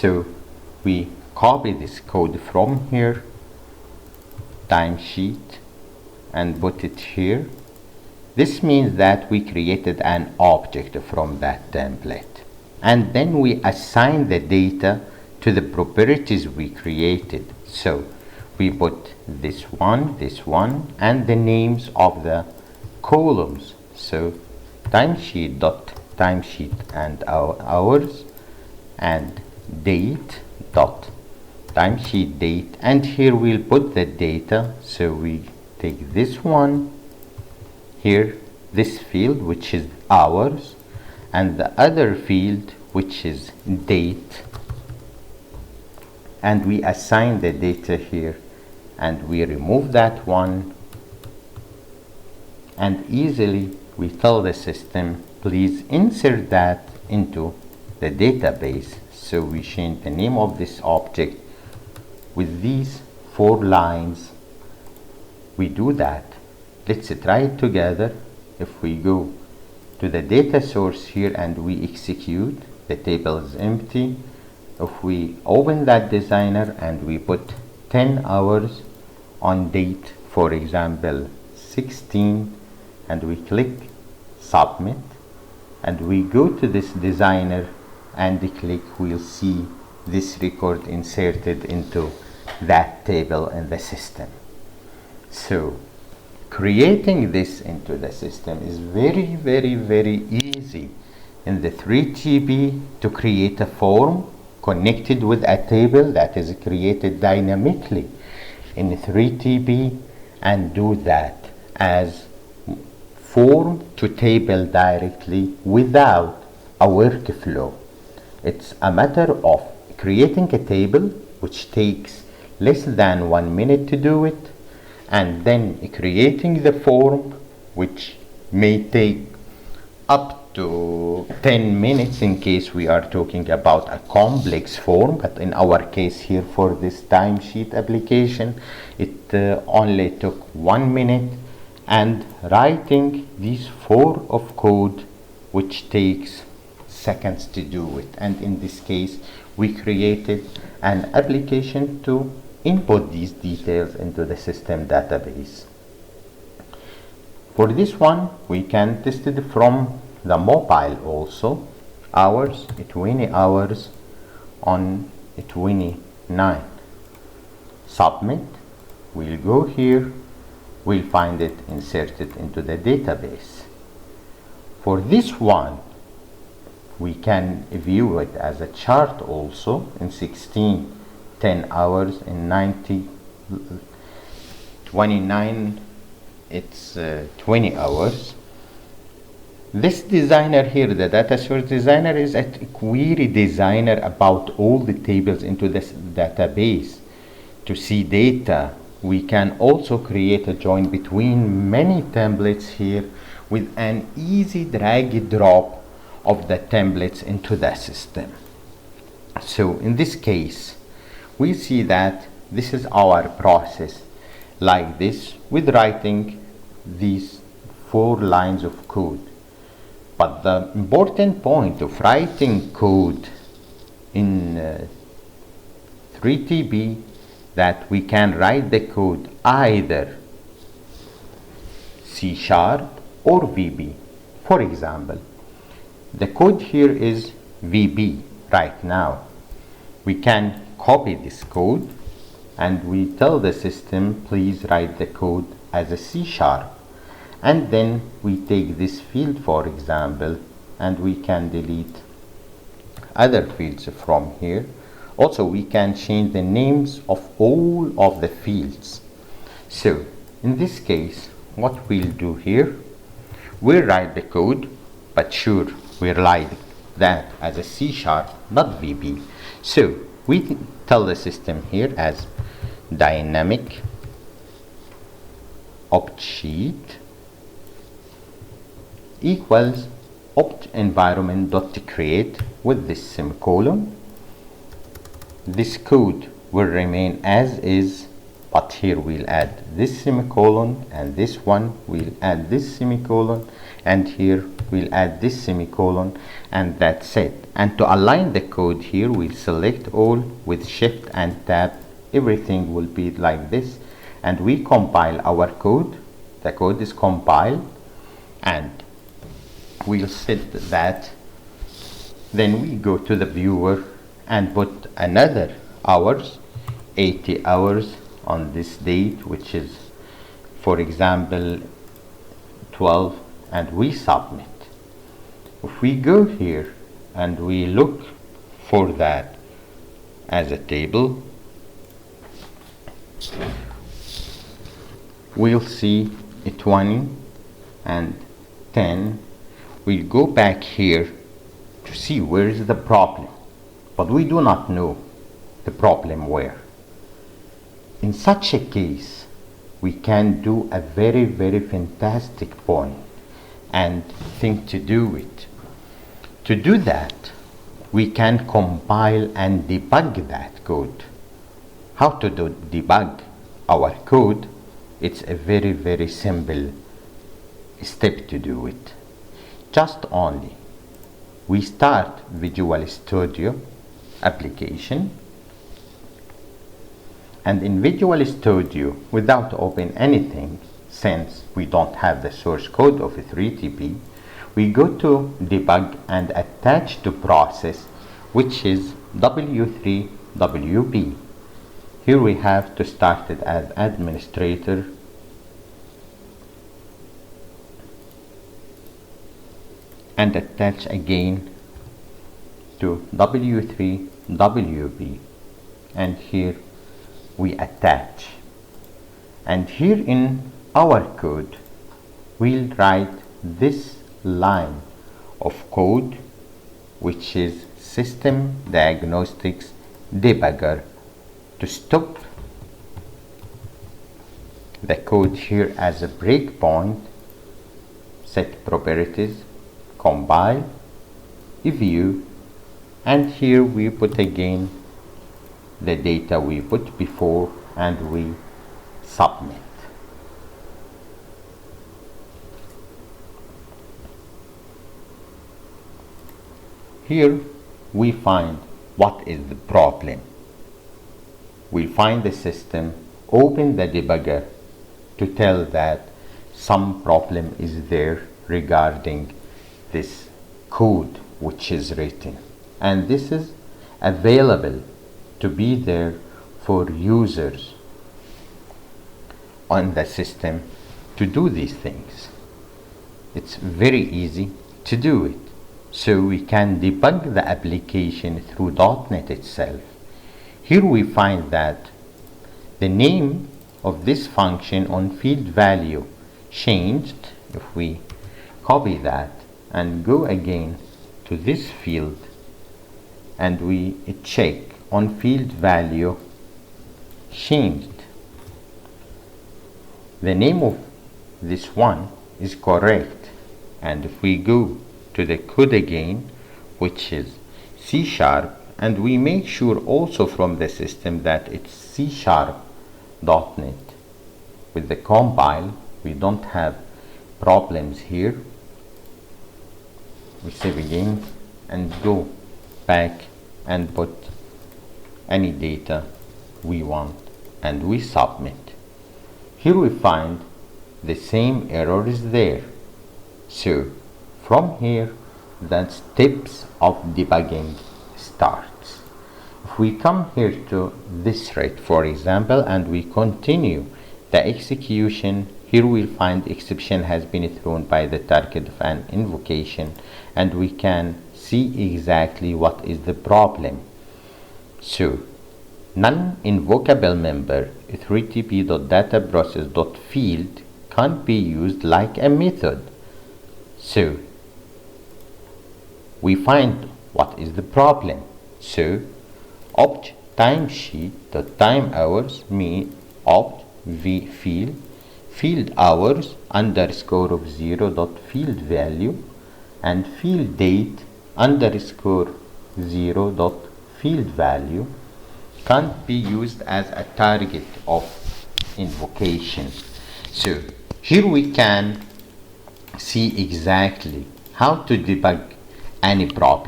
So we copy this code from here, timesheet, and put it here. This means that we created an object from that template, and then we assign the data to the properties we created. So we put this one, and the names of the columns. So timesheet and hours, and date dot timesheet date, and here we'll put the data. So we take this one here, this field which is hours, and the other field which is date, and we assign the data here, and we remove that one, and easily we tell the system, please insert that into the database. So we change the name of this object with these 4 lines. We do that. Let's try it together. If we go to the data source here and we execute, the table is empty. If we open that designer and we put 10 hours on date, for example 16, and we click submit, and we go to this designer and click, we'll see this record inserted into that table in the system. So creating this into the system is very easy. In the 3TB, to create a form connected with a table that is created dynamically in 3TB, and do that as form to table directly without a workflow. It's a matter of creating a table, which takes less than 1 minute to do it, and then creating the form, which may take up to 10 minutes in case we are talking about a complex form. But in our case here for this timesheet application, it only took 1 minute, and writing these 4 of code which takes seconds to do it. And in this case we created an application to input these details into the system database. For this one we can test it from the mobile also. Hours, 20 hours on 29. Submit. We'll go here, we'll find it inserted into the database. For this one we can view it as a chart also. In 16, 10 hours. In 90, 29, it's 20 hours. This designer here, the data source designer, is a query designer about all the tables into this database. To see data, we can also create a join between many templates here with an easy drag and drop of the templates into the system. So in this case we see that this is our process like this, with writing these 4 lines of code. But the important point of writing code in 3TB, that we can write the code either C# or VB. For example, the code here is VB right now. We can copy this code and we tell the system, please write the code as a C#, and then we take this field, for example, and we can delete other fields from here. Also we can change the names of all of the fields. So in this case what we'll do here, we'll write the code, but sure we write that as a C#, not VB. So we tell the system here as dynamic opt sheet equals opt environment dot create with this semicolon. This code will remain as is but here we'll add this semicolon, and this one we'll add this semicolon, and here we'll add this semicolon, and that's it. And to align the code here, we'll select all with shift and tab. Everything will be like this, and we compile our code. The code is compiled, and we'll set that. Then we go to the viewer and put another hours, 80 hours on this date, which is, for example, 12, and we submit. If we go here and we look for that as a table, we'll see a 20 and 10. We'll go back here to see where is the problem, but we do not know the problem where. In such a case, we can do a very, very fantastic point and thing to do it. To do that, we can compile and debug that code. How to debug our code? It's a very, very simple step to do it. Just only we start Visual Studio application, and in Visual Studio, without open anything, since we don't have the source code of 3TP, we go to debug and attach to process, which is W3WP. Here we have to start it as administrator, and attach again to W3WP, and here we attach. And here in our code, we'll write this line of code, which is System Diagnostics Debugger, to stop the code here as a breakpoint. Set properties, compile, view, and here we put again the data we put before, and we submit. Here we find what is the problem. We'll find the system, open the debugger to tell that some problem is there regarding this code which is written, and this is available to be there for users on the system to do these things. It's very easy to do it, so we can debug the application through .NET itself. Here we find that the name of this function on field value changed. If we copy that and go again to this field and we check on field value changed, the name of this one is correct. And if we go to the code again, which is C#, and we make sure also from the system that it's C#.NET with the compile, we don't have problems here. We save again and go back and put any data we want, and we submit. Here we find the same error is there. So from here, the steps of debugging starts. If we come here to this thread, for example, and we continue the execution, here we'll find exception has been thrown by the target of an invocation, and we can see exactly what is the problem. So non-invocable member 3tp.dataprocess.field can't be used like a method. So we find what is the problem. So opt timesheet.time hours mean opt v field hours underscore of 0 dot field value, and field date underscore 0 dot field value can't be used as a target of invocation. So here we can see exactly how to debug any problem